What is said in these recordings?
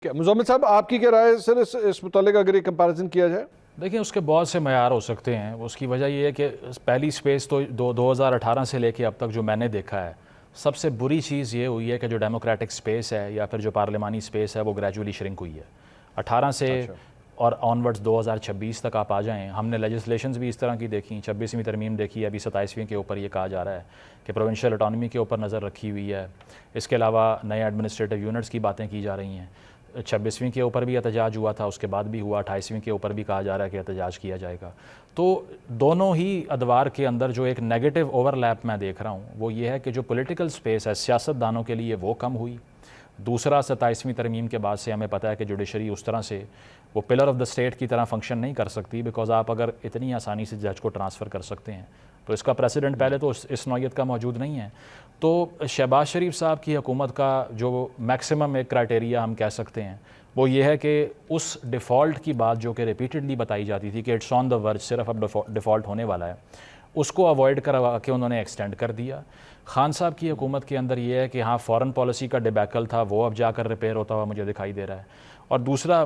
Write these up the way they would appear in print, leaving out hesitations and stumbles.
क्या मुज़म्मिल साहब, आपकी क्या राय है सर इस मुतालिक, अगर ये कंपैरिजन किया जाए? देखिए, उसके बहुत से मयार हो सकते हैं। उसकी वजह ये है कि पहली स्पेस तो 2018 से लेके अब तक जो मैंने देखा है, सबसे बुरी चीज़ ये हुई है कि जो डेमोक्रेटिक स्पेस है या फिर जो पार्लिमानी स्पेस है वो ग्रेजुअली श्रिंक हुई है 18 से। अच्छा। और ऑनवर्ड्स 2026 तक आप आ जाएं, हमने लेजिस्लेशंस भी इस तरह की देखी, 26वीं तरमीम देखी है, अभी 27वीं के ऊपर ये कहा जा रहा है कि प्रोविंशियल ऑटोनॉमी के ऊपर नज़र रखी हुई है। इसके अलावा नए एडमिनिस्ट्रेटिव यूनिट्स की बातें की जा रही हैं। 26वीं के ऊपर भी एहतजाज हुआ था, उसके बाद भी हुआ, 28वीं के ऊपर भी कहा जा रहा है कि एहतजाज किया जाएगा। तो दोनों ही अदवार के अंदर जो एक नेगेटिव ओवरलैप मैं देख रहा हूँ वो ये है कि जो पॉलिटिकल स्पेस है सियासतदानों के लिए वो कम हुई। दूसरा, 27वीं तरमीम के बाद से हमें पता है कि जुडिशरी उस तरह से वो पिलर ऑफ द स्टेट की तरह फंक्शन नहीं कर सकती, बिकॉज आप अगर इतनी आसानी से जज को ट्रांसफ़र कर सकते हैं तो इसका प्रेसिडेंट पहले तो इस नौयत का मौजूद नहीं है। तो शहबाज शरीफ साहब की हुकूमत का जो मैक्सिमम एक क्राइटेरिया हम कह सकते हैं वो ये है कि उस डिफ़ॉल्ट की बात जो कि रिपीटेडली बताई जाती थी कि इट्स ऑन द वर्ज, सिर्फ अब डिफ़ॉल्ट होने वाला है, उसको अवॉइड करवा के उन्होंने एक्सटेंड कर दिया। खान साहब की हुकूमत के अंदर ये है कि हाँ, फ़ॉरेन पॉलिसी का डिबैकल था वो अब जाकर रिपेयर होता हुआ मुझे दिखाई दे रहा है। और दूसरा,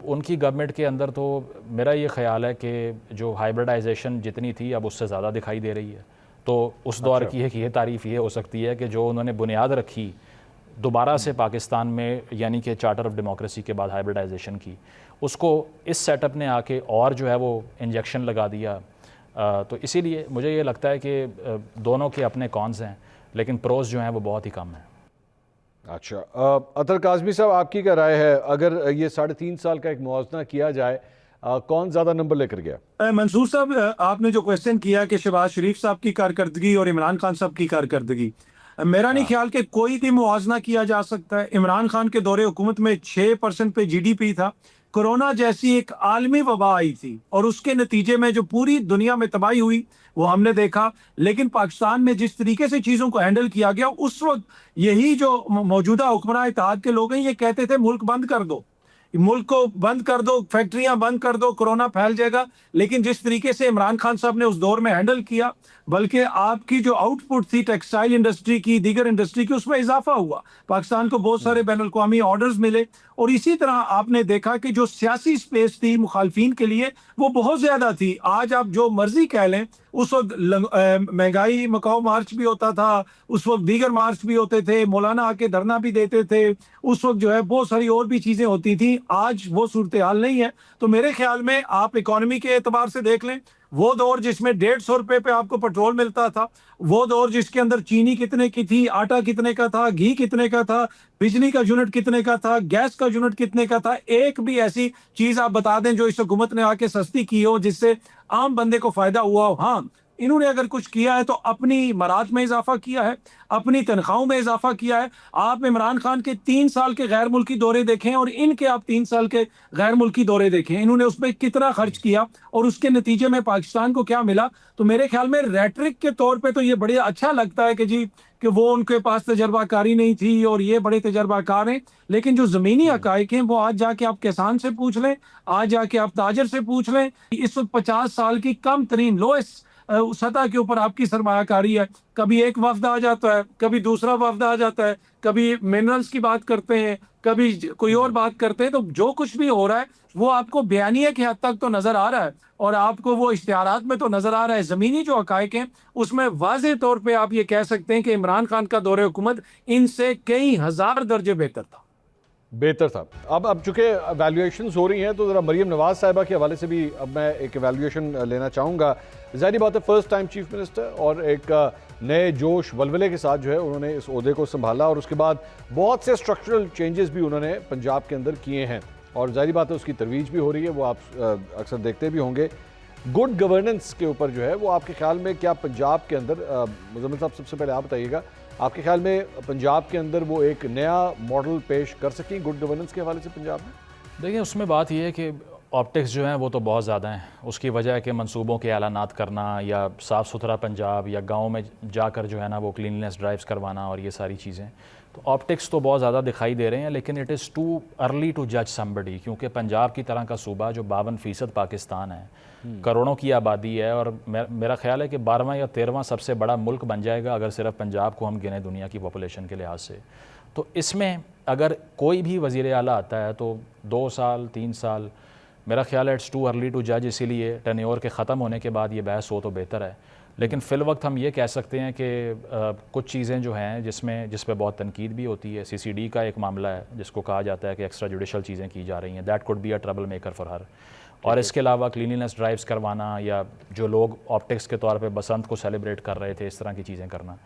उनकी गवर्नमेंट के अंदर तो मेरा ये ख्याल है कि जो हाइब्रिडाइजेशन जितनी थी अब उससे ज़्यादा दिखाई दे रही है। तो उस दौर अच्छा। की एक ये तारीफ़ ये हो सकती है कि जो उन्होंने बुनियाद रखी दोबारा से पाकिस्तान में, यानी कि चार्टर ऑफ डेमोक्रेसी के बाद हाइब्रिडाइजेशन की, उसको इस सेटअप ने आके और जो है वो इंजेक्शन लगा दिया। तो इसीलिए मुझे ये लगता है कि दोनों के अपने कॉन्स हैं, लेकिन प्रोज जो हैं वो बहुत ही कम हैं। अच्छा, अतर काज़मी साहब, आपकी क्या राय है? अगर ये 3.5 साल का एक मुआवजना किया जाए, कौन ज़्यादा नंबर लेकर गया? मंसूर साहब, आपने जो क्वेश्चन किया कि शहबाज शरीफ साहब की कारकर्दगी और इमरान खान साहब की कारकर्दगी, मेरा नहीं हाँ। ख्याल कि कोई भी मुआवजा किया जा सकता है। इमरान खान के दौरे हुकूमत में 6% पे जीडीपी था। कोरोना जैसी एक आलमी वबा आई थी और उसके नतीजे में जो पूरी दुनिया में तबाही हुई वो हमने देखा। लेकिन पाकिस्तान में जिस तरीके से चीजों को हैंडल किया गया उस वक्त, यही जो मौजूदा हुक्मरान इत्तेहाद के लोग हैं ये कहते थे मुल्क बंद कर दो, मुल्क को बंद कर दो, फैक्ट्रियां बंद कर दो, कोरोना फैल जाएगा। लेकिन जिस तरीके से इमरान खान साहब ने उस दौर में हैंडल किया, बल्कि आपकी जो आउटपुट थी टेक्सटाइल इंडस्ट्री की, दीगर इंडस्ट्री की, उसमें इजाफा हुआ। पाकिस्तान को बहुत सारे बैनुल अक़वामी ऑर्डर्स मिले। और इसी तरह आपने देखा कि जो सियासी स्पेस थी मुखालफिन के लिए वो बहुत ज्यादा थी। आज आप जो मर्जी कह लें, उस वक्त महंगाई मकाऊ मार्च भी होता था, उस वक्त दीगर मार्च भी होते थे, मौलाना आके धरना भी देते थे, उस वक्त जो है बहुत सारी और भी चीजें होती थी। आज वो सूरत हाल नहीं है। तो मेरे ख्याल में आप इकोनॉमी के एतबार से देख लें, वो दौर जिसमें 150 रुपए पे आपको पेट्रोल मिलता था, वो दौर जिसके अंदर चीनी कितने की थी, आटा कितने का था, घी कितने का था, बिजली का यूनिट कितने का था, गैस का यूनिट कितने का था, एक भी ऐसी चीज आप बता दें जो इस हुकूमत ने आके सस्ती की हो जिससे आम बंदे को फायदा हुआ हो। हाँ, इन्होंने अगर कुछ किया है तो अपनी मराद में इजाफा किया है, अपनी तनख्वाहों में इजाफा किया है। आप इमरान खान के 3 साल के गैर मुल्की दौरे देखें और इनके आप 3 साल के गैर मुल्की दौरे देखें, इन्होंने उस पर कितना खर्च किया और उसके नतीजे में पाकिस्तान को क्या मिला। तो मेरे ख्याल में रेटरिक के तौर पे तो ये बड़े अच्छा लगता है कि जी, कि वो उनके पास तजर्बाकारी नहीं थी और ये बड़े तजर्बाकार हैं। लेकिन जो जमीनी हकाइक हैं वो आज जाके आप किसान से पूछ लें, आज जाके आप ताजर से पूछ लें। इस वक्त 50 साल की कम तरीन लोएस्ट सतह के ऊपर आपकी सरमायाकारी है। कभी एक वफ्द आ जाता है, कभी दूसरा वफ्द आ जाता है, कभी मिनरल्स की बात करते हैं, कभी कोई और बात करते हैं। तो जो कुछ भी हो रहा है वो आपको बयानिया की हद तक तो नजर आ रहा है और आपको वो इश्तिहारात में तो नजर आ रहा है। जमीनी जो हकाइक हैं उसमें वाज़ेह तौर पे आप ये कह सकते हैं कि इमरान खान का दौरे हुकूमत इनसे कई हजार दर्जे बेहतर था। बेहतर था। अब चूंकि वैल्यूएशंस हो रही हैं तो ज़रा मरीम नवाज साहिबा के हवाले से भी अब मैं एक वैल्यूएशन लेना चाहूँगा। ज़ाहिर बात है, फर्स्ट टाइम चीफ मिनिस्टर और एक नए जोश वलवले के साथ जो है उन्होंने इस ओहदे को संभाला और उसके बाद बहुत से स्ट्रक्चरल चेंजेस भी उन्होंने पंजाब के अंदर किए हैं और ज़ाहिर बात है उसकी तरवीज भी हो रही है, वो आप अक्सर देखते भी होंगे। गुड गवर्नेंस के ऊपर जो है वो आपके ख्याल में क्या पंजाब के अंदर, मुज़म्मिल साहब सबसे पहले आप बताइएगा, आपके ख्याल में पंजाब के अंदर वो एक नया मॉडल पेश कर सकें गुड गवर्नेंस के हवाले से पंजाब में? देखिए, उसमें बात यह है कि ऑप्टिक्स जो हैं वो तो बहुत ज़्यादा हैं। उसकी वजह है कि मंसूबों के ऐलानात करना या साफ़ सुथरा पंजाब या गाँव में जाकर जो है ना वो क्लीननेस ड्राइव्स करवाना और ये सारी चीज़ें, तो ऑप्टिक्स तो बहुत ज़्यादा दिखाई दे रहे हैं। लेकिन it is too early to जज समबडी, क्योंकि पंजाब की तरह का सूबा जो 52% पाकिस्तान है, करोड़ों की आबादी है और मेरा ख्याल है कि 12वां या 13वां सबसे बड़ा मुल्क बन जाएगा अगर सिर्फ पंजाब को हम गिने दुनिया की पॉपुलेशन के लिहाज से। तो इसमें अगर कोई भी वज़ीर आला आता है तो 2 साल 3 साल, मेरा ख्याल है इट्स टू अर्ली टू जज, इसीलिए टेन्योर के ख़त्म होने के बाद ये बहस हो तो बेहतर है। लेकिन फ़िल वक्त हम ये कह सकते हैं कि कुछ चीज़ें जो हैं जिस पे बहुत तनकीद भी होती है, CCD का एक मामला है जिसको कहा जाता है कि एक्स्ट्रा जुडिशल चीज़ें की जा रही हैं, that could be a trouble maker for her. और इसके अलावा क्लीनिनेस ड्राइव्स करवाना, या जो लोग ऑप्टिक्स के तौर पे बसंत को सेलिब्रेट कर रहे थे, इस तरह की चीज़ें करना,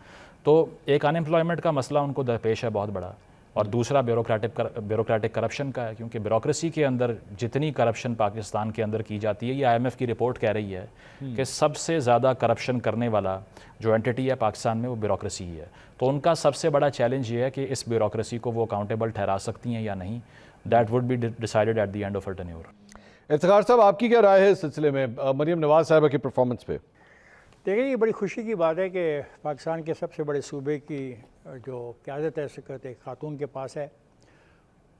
तो एक अनएम्प्लॉयमेंट का मसला उनको दरपेश है बहुत बड़ा। और दूसरा ब्यूरोक्रेटिक करप्शन का है, क्योंकि ब्यूरोक्रेसी के अंदर जितनी करप्शन पाकिस्तान के अंदर की जाती है, ये IMF की रिपोर्ट कह रही है कि सबसे ज़्यादा करप्शन करने वाला जो एंटिटी है पाकिस्तान में वो ब्यूरोक्रेसी ही है। तो उनका सबसे बड़ा चैलेंज ये है कि इस ब्यूरोक्रेसी को वो अकाउंटेबल ठहरा सकती हैं या नहीं। That would be decided at the end of a tenure. Iftikhar साहब, आपकी क्या राय है इस सिलसिले में मरीम नवाज साहिबा की परफॉर्मेंस पे? देखिए, ये बड़ी खुशी की बात है कि पाकिस्तान के सबसे बड़े सूबे की जो क़यादत है सकत एक ख़ातून के पास है,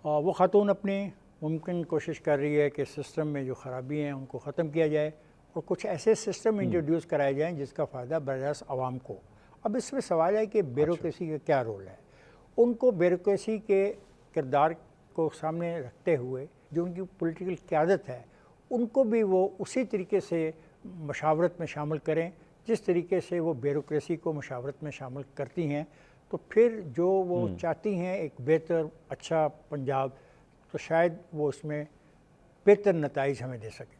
और वो ख़ातून अपनी मुमकिन कोशिश कर रही है कि सिस्टम में जो ख़राबी हैं उनको ख़त्म किया जाए और कुछ ऐसे सिस्टम इंट्रोड्यूस कराए जाएँ जिसका फ़ायदा बराह आवाम को। अब इसमें सवाल है कि ब्यूरोक्रेसी का क्या रोल है। उनको ब्यूरोक्रेसी के किरदार को सामने रखते हुए जो उनकी पॉलिटिकल क़यादत है, उनको भी वो उसी तरीके से मशावरत में शामिल करें जिस तरीके से वो ब्यूरोक्रेसी को मशावरत में शामिल करती हैं। तो फिर जो वो चाहती हैं एक बेहतर अच्छा पंजाब, तो शायद वो उसमें बेहतर नताइज हमें दे सकें।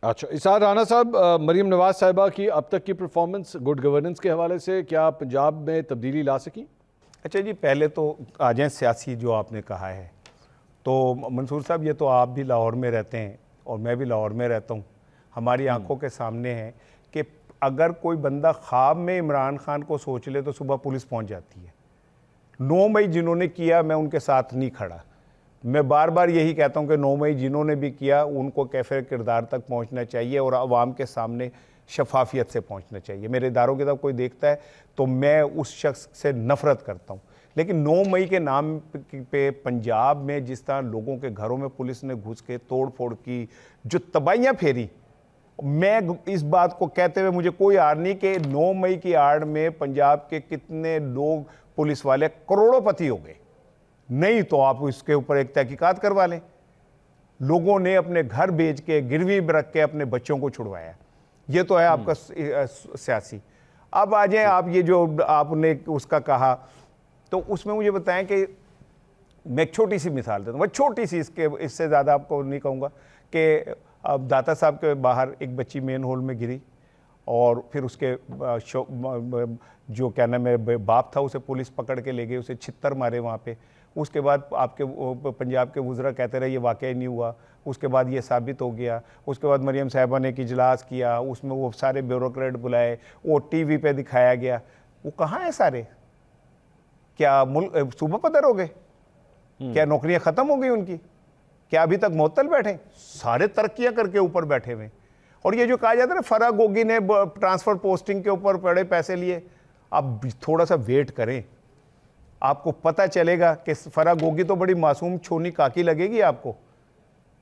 अच्छा, इसार राना साहब, मरीम नवाज साहिबा की अब तक की परफॉर्मेंस गुड गवर्नेंस के हवाले से क्या पंजाब में तब्दीली ला सकी? अच्छा जी, पहले तो आ जाएँ सियासी जो आपने कहा है, तो मंसूर साहब ये तो आप भी लाहौर में रहते हैं और मैं भी लाहौर में रहता हूँ। हमारी आंखों के सामने है कि अगर कोई बंदा ख्वाब में इमरान खान को सोच ले तो सुबह पुलिस पहुंच जाती है। 9 मई जिन्होंने किया, मैं उनके साथ नहीं खड़ा। मैं बार बार यही कहता हूं कि 9 मई जिन्होंने भी किया उनको कैफे किरदार तक पहुंचना चाहिए और आवाम के सामने शफाफियत से पहुंचना चाहिए। मेरे इदारों की तरफ कोई देखता है तो मैं उस शख्स से नफ़रत करता हूँ। लेकिन 9 मई के नाम पे पंजाब में जिस तरह लोगों के घरों में पुलिस ने घुस के तोड़ फोड़ की, जो तबाहियाँ फेरी, मैं इस बात को कहते हुए मुझे कोई आड़ नहीं कि 9 मई की आड़ में पंजाब के कितने लोग पुलिस वाले करोड़ोंपति हो गए। नहीं तो आप इसके ऊपर एक तहकीकात करवा लें। लोगों ने अपने घर बेच के गिरवी रख के अपने बच्चों को छुड़वाया। ये तो है आपका सियासी। अब आ जाए आप, ये जो आपने उसका कहा, तो उसमें मुझे बताएं कि मैं एक छोटी सी मिसाल देता हूँ, छोटी सी, इससे ज़्यादा आपको नहीं कहूँगा, कि अब दाता साहब के बाहर एक बच्ची मेन होल में गिरी और फिर उसके जो क्या नाम है बाप था उसे पुलिस पकड़ के ले गई, उसे छित्तर मारे वहाँ पे। उसके बाद आपके पंजाब के वुज़रा कहते रहे ये वाक़या ही नहीं हुआ। उसके बाद ये साबित हो गया। उसके बाद मरीम साहिबा ने एक इजलास किया, उसमें वो सारे ब्यूरोक्रेट बुलाए, वो TV पे दिखाया गया। वो कहाँ है सारे? क्या मुल्क सूबा पदर हो गए? क्या नौकरियां खत्म हो गई उनकी? क्या अभी तक मुअत्तल बैठे? सारे तरक्कियां करके ऊपर बैठे हुए। और ये जो कहा जाता है ना फराह गोगी ने ट्रांसफर पोस्टिंग के ऊपर बड़े पैसे लिए, आप थोड़ा सा वेट करें, आपको पता चलेगा कि फराह गोगी तो बड़ी मासूम छोनी काकी लगेगी आपको।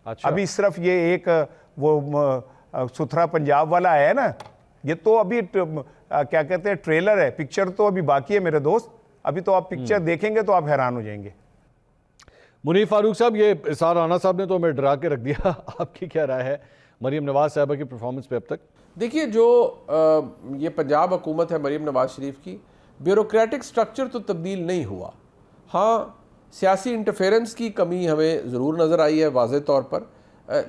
अच्छा। अभी सिर्फ ये एक वो सुथरा पंजाब वाला आया है ना, ये तो अभी क्या कहते हैं ट्रेलर है, पिक्चर तो अभी बाकी है मेरे दोस्त। अभी तो आप पिक्चर देखेंगे तो आप हैरान हो जाएंगे। मुनीर फारूक साहब, ये इसार राना साहब ने तो हमें डरा के रख दिया। आपकी क्या राय है मरीम नवाज साहिबा की परफॉर्मेंस पे अब तक? देखिए, जो ये पंजाब हुकूमत है मरीम नवाज शरीफ की, ब्यूरोक्रेटिक स्ट्रक्चर तो तब्दील नहीं हुआ। हाँ, सियासी इंटरफेरेंस की कमी हमें ज़रूर नज़र आई है वाज़े तौर पर,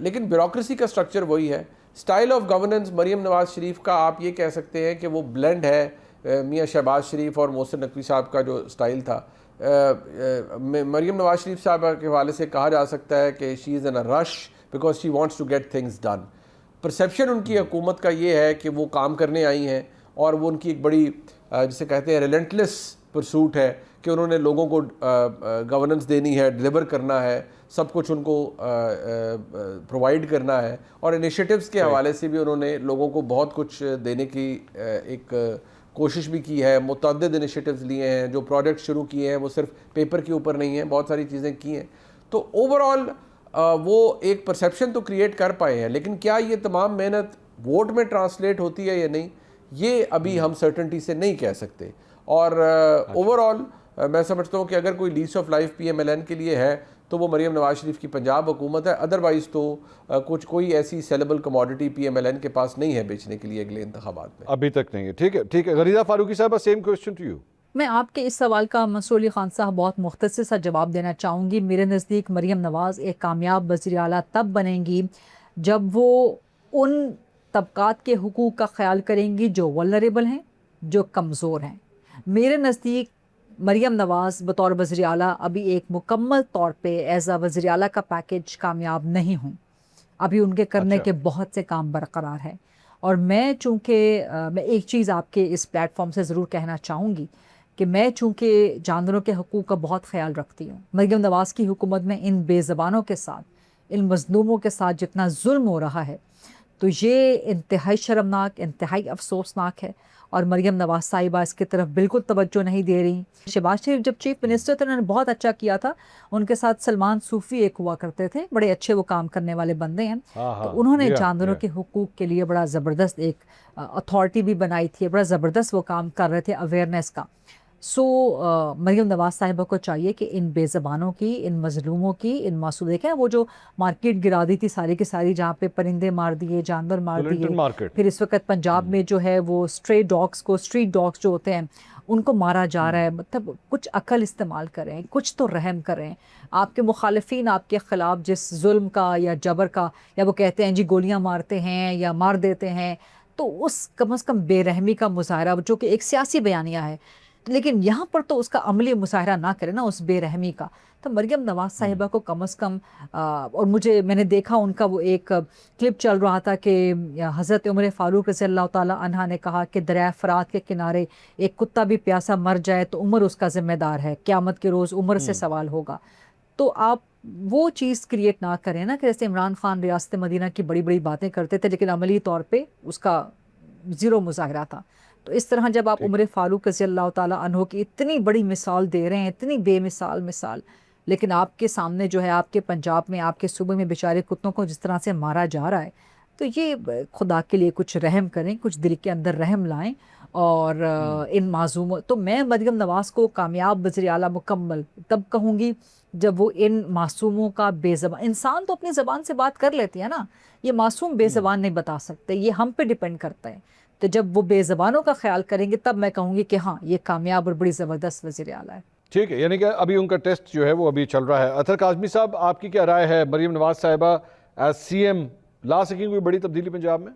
लेकिन ब्यूरोक्रेसी का स्ट्रक्चर वही है। Style of governance Maryam Nawaz Sharif का आप ये कह सकते हैं कि वो ब्लेंड है मियाँ शहबाज शरीफ और मोहसिन नकवी साहब का जो स्टाइल था। मरीम नवाज शरीफ साहब के हवाले से कहा जा सकता है कि she is in a rush because she wants to get things done. Perception उनकी हुकूमत का ये है कि वो काम करने आई हैं और वो उनकी एक बड़ी जिसे कहते हैं रिलेंटलेस परसूट है कि उन्होंने लोगों को गवर्नेंस देनी है, डिलीवर करना है, सब कुछ उनको प्रोवाइड करना है। और इनिशिएटिव्स के हवाले से भी उन्होंने लोगों को बहुत कुछ देने की एक कोशिश भी की है। मुतअद्दिद इनिशिएटिव्स लिए हैं, जो प्रोजेक्ट शुरू किए हैं वो सिर्फ पेपर के ऊपर नहीं है, बहुत सारी चीज़ें की हैं। तो ओवरऑल वो एक परसेप्शन तो क्रिएट कर पाए हैं, लेकिन क्या ये तमाम मेहनत वोट में ट्रांसलेट होती है या नहीं, ये अभी हम सर्टेनिटी से नहीं कह सकते। और ओवरऑल मैं समझता हूँ कि अगर कोई लीज ऑफ लाइफ PMLN के लिए है तो वो मरीम नवाज शरीफ की पंजाब हुकूमत है। अदरवाइज़ तो कोई ऐसी सेलेबल कमोडिटी PMLN के पास नहीं है बेचने के लिए अगले इंतखाबात में। अभी तक नहीं है। ठीक है, ठीक है। गरीदा फारूकी साहब, सेम क्वेश्चन टू यू। मैं आपके इस सवाल का मंसूर अली खान साहब बहुत मुख्तसर सा जवाब देना चाहूँगी। मेरे नज़दीक मरीम नवाज़ एक कामयाब वज़ीर आला तब बनेंगी जब वो उन तबकात के हुकूक़ का ख्याल करेंगी जो वल्नरेबल हैं, जो कमज़ोर हैं। मेरे नज़दीक मरीम नवाज़ बतौर वज़ीर आला अभी एक मुकम्मल तौर पे एज़ आ वज़ीर आला का पैकेज कामयाब नहीं हूँ। अभी उनके करने के बहुत से काम बरकरार हैं। और मैं चूँकि मैं एक चीज़ आपके इस प्लेटफॉर्म से ज़रूर कहना चाहूँगी कि मैं चूँकि जानवरों के हकूक़ का बहुत ख्याल रखती हूँ, मरीम नवाज़ की हुकूमत में इन बेज़बानों के साथ, इन मज़लूमों के साथ जितना जुल्म हो रहा है, तो ये इंतहाई शर्मनाक, इंतहाई अफसोसनाक है। और मरीम नवाज़ साहिबा इसकी तरफ बिल्कुल तवज्जो नहीं दे रही। शहबाज शरीफ जब चीफ मिनिस्टर थे उन्होंने बहुत अच्छा किया था। उनके साथ सलमान सूफ़ी एक हुआ करते थे, बड़े अच्छे वो काम करने वाले बंदे हैं। तो उन्होंने जानवरों के हुकूक़ के लिए बड़ा ज़बरदस्त एक अथॉरिटी भी बनाई थी, बड़ा ज़बरदस्त वो काम कर रहे थे अवेयरनेस का। सो मरीम नवाज़ साहिबा को चाहिए कि इन बेज़बानों की, इन मज़लूमों की, इन मासूम, देखें वो जो मार्केट गिरा दी थी सारी की सारी, जहाँ पे परिंदे मार दिए, जानवर मार दिए। फिर इस वक्त पंजाब में जो है वो स्ट्रे डॉग्स को, स्ट्रीट डॉग्स जो होते हैं उनको मारा जा रहा है। मतलब कुछ अकल इस्तेमाल करें, कुछ तो रहम करें। आपके मुखालिफिन आपके ख़िलाफ़ जिस जुल्म का या जबर का, या वो कहते हैं जी गोलियाँ मारते हैं या मार देते हैं, तो उस कम से कम बेरहमी का मुजाहरा, जो कि एक सियासी बयानिया है, लेकिन यहाँ पर तो उसका अमली मुजाहरा ना करें ना उस बेरहमी का। तो मरीम नवाज़ साहिबा को कम से कम और मैंने देखा उनका वो एक क्लिप चल रहा था कि हज़रत उमर फ़ारूक रज़ियल्लाहु ताला अन्हा ने कहा कि दरिया फ़रात के किनारे एक कुत्ता भी प्यासा मर जाए तो उमर उसका ज़िम्मेदार है, क़यामत के रोज़ उमर से सवाल होगा। तो आप वो चीज़ क्रिएट ना करें ना कि जैसे इमरान खान रियासत मदीना की बड़ी बड़ी बातें करते थे लेकिन अमली तौर पर उसका ज़ीरो मुजाहरा था। तो इस तरह जब आप उमर फ़ारूक रज़ियल्लाहु ताला अन्हु की इतनी बड़ी मिसाल दे रहे हैं, इतनी बेमिसाल मिसाल, लेकिन आपके सामने जो है आपके पंजाब में, आपके सूबे में बेचारे कुत्तों को जिस तरह से मारा जा रहा है, तो ये खुदा के लिए कुछ रहम करें, कुछ दिल के अंदर रहम लाएं। और इन मासूमों, तो मैं मरीम नवाज़ को कामयाब वज़ीर आला मुकम्मल तब कहूँगी जब वो इन मासूमों का बेज़बान, इंसान तो अपनी ज़बान से बात कर लेती है ना, ये मासूम बेज़बान नहीं बता सकते, ये हम पे डिपेंड करता है। तो जब वो बेज़बानों का ख्याल करेंगे तब मैं कहूँगी कि हाँ ये कामयाब और बड़ी ज़बरदस्त वज़ीर आला है। ठीक है, यानी कि अभी उनका टेस्ट जो है वो अभी चल रहा है। अतर काज़मी साहब, आपकी क्या राय है? मरीम नवाज़ साहिबा एज CM ला सकेंगी कोई बड़ी तब्दीली पंजाब में?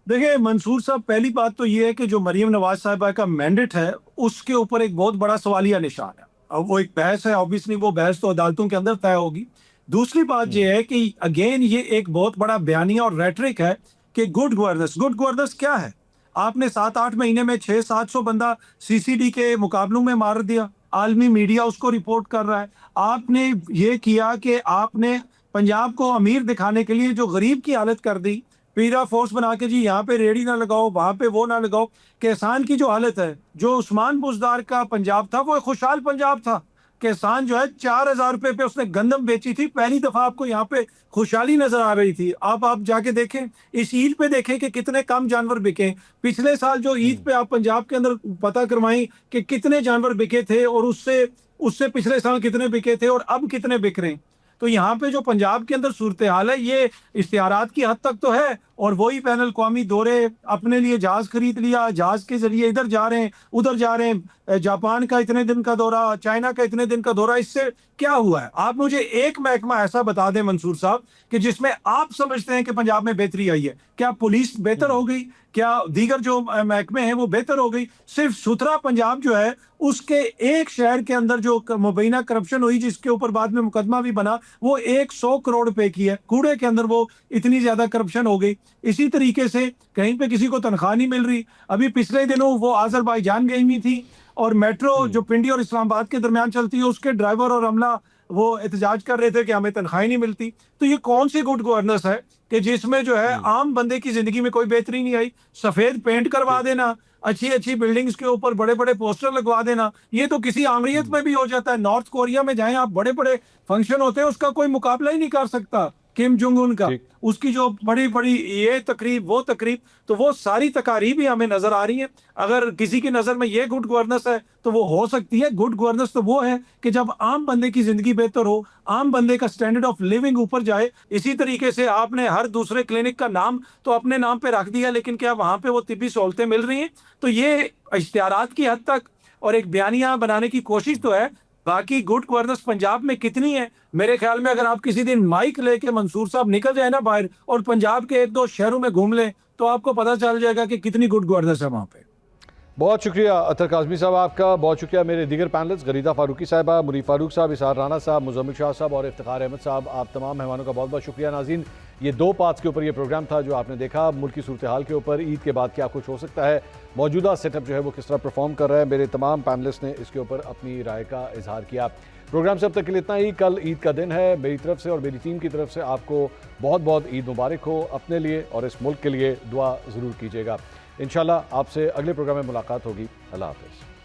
देखिए मंसूर साहब, पहली बात तो ये है कि जो मरीम नवाज साहिबा का मैंडेट है उसके ऊपर एक बहुत बड़ा सवालिया निशान है। अब वो एक बहस है, ऑब्वियसली वो बहस तो अदालतों के अंदर तय होगी। दूसरी बात ये है कि अगेन ये एक बहुत बड़ा बयानिया और रेटरिक है कि गुड गवर्नेंस क्या है? आपने 7-8 महीने में 600-700 बंदा CCD के मुकाबलों में मार दिया, आलमी मीडिया उसको रिपोर्ट कर रहा है। आपने ये किया कि आपने पंजाब को अमीर दिखाने के लिए जो गरीब की हालत कर दी, पीरा फोर्स बना के जी यहाँ पे रेडी ना लगाओ, वहाँ पे वो ना लगाओ। किसान की जो हालत है, जो उस्मान बुज़दार का पंजाब था वो एक खुशहाल पंजाब था। किसान जो है 4,000 रुपए पे उसने गंदम बेची थी, पहली दफा आपको यहाँ पे खुशहाली नजर आ रही थी। आप जाके देखें, इस ईद पे देखें कि कितने कम जानवर बिके। पिछले साल जो ईद पे आप पंजाब के अंदर पता करवाएं कि कितने जानवर बिके थे और उससे पिछले साल कितने बिके थे और अब कितने बिक रहे हैं। तो यहाँ पे जो पंजाब के अंदर सूरत हाल है ये इश्तिहारात की हद तक तो है, और वही बैनुल अक़वामी दौरे, अपने लिए जहाज खरीद लिया, जहाज के जरिए इधर जा रहे हैं उधर जा रहे हैं, जापान का इतने दिन का दौरा, चाइना का इतने दिन का दौरा, इससे क्या हुआ है? आप मुझे एक महकमा ऐसा बता दें मंसूर साहब कि जिसमें आप समझते हैं कि पंजाब में बेहतरी आई है। क्या पुलिस बेहतर हो गई? क्या दीगर जो महकमे हैं वो बेहतर हो गई? सिर्फ सुथरा पंजाब जो है उसके एक शहर के अंदर जो मुबैना करप्शन हुई जिसके ऊपर बाद में मुकदमा भी बना, वो 100 करोड़ रुपए की है। कूड़े के अंदर वो इतनी ज्यादा करप्शन हो गई। इसी तरीके से कहीं पे किसी को तनख्वाह नहीं मिल रही। अभी पिछले दिनों वो आज़रबाईजान गई हुई थी और मेट्रो जो पिंडी और इस्लामाबाद के दरमियान चलती है उसके ड्राइवर और अमला वो एहतजाज कर रहे थे कि हमें तनख्वाही नहीं मिलती। तो ये कौन सी गुड गवर्नेंस है कि जिसमें जो है आम बंदे की जिंदगी में कोई बेहतरी नहीं आई? सफेद पेंट करवा देना, अच्छी बिल्डिंग्स के ऊपर बड़े बड़े पोस्टर लगवा देना, ये तो किसी आमरीत में भी हो जाता है। नॉर्थ कोरिया में जाएं आप, बड़े बड़े फंक्शन होते हैं, उसका कोई मुकाबला ही नहीं कर सकता। किम जोंग उन का, ठीक। उसकी जो बड़ी बड़ी ये तकरीब वो तकरीब, तो वो सारी तकारीब ही हमें नजर आ रही है। अगर किसी की नजर में ये गुड गवर्नेंस है तो वो हो सकती है। गुड गवर्नेंस तो वो है कि जब आम बंदे की जिंदगी बेहतर हो, आम बंदे का स्टैंडर्ड ऑफ लिविंग ऊपर जाए। इसी तरीके से आपने हर दूसरे क्लिनिक का नाम तो अपने नाम पे रख दिया, लेकिन क्या वहां पे वो तिब्बी सहूलतें मिल रही हैं? तो ये इश्तिहारात की हद तक और एक बयानिया बनाने की कोशिश तो है। बाकी गुड गवर्नेंस पंजाब में कितनी है, मेरे ख्याल में अगर आप किसी दिन माइक लेके मंसूर साहब निकल जाए ना बाहर और पंजाब के एक दो शहरों में घूम लें तो आपको पता चल जाएगा कि कितनी गुड गवर्नेंस है वहां पे। बहुत शुक्रिया अतर काज़मी साहब आपका, बहुत शुक्रिया मेरे दीगर पैनलिस्ट गरीदा फारूकी साहिबा, मुनीर फारूक साहब, इसार राना साहब, मुजम्मिल शाह साहब और इफ्तिखार अहमद साहब। आप तमाम मेहमानों का बहुत बहुत शुक्रिया। नाज़रीन, ये 2 पार्ट्स के ऊपर ये प्रोग्राम था जो आपने देखा, मुल्क की सूरत हाल के ऊपर, ईद के बाद क्या कुछ हो सकता है, मौजूदा सेटअप जो है वो किस तरह परफॉर्म कर रहा है। मेरे तमाम पैनलिस्ट ने इसके ऊपर अपनी राय का इजहार किया। प्रोग्राम से अब तक के लिए इतना ही। कल ईद का दिन है। मेरी तरफ से और मेरी टीम की तरफ से आपको बहुत बहुत ईद मुबारक हो। अपने लिए और इस मुल्क के लिए दुआ ज़रूर कीजिएगा। इंशाल्लाह आपसे अगले प्रोग्राम में मुलाकात होगी। अल्लाह हाफ़िज़।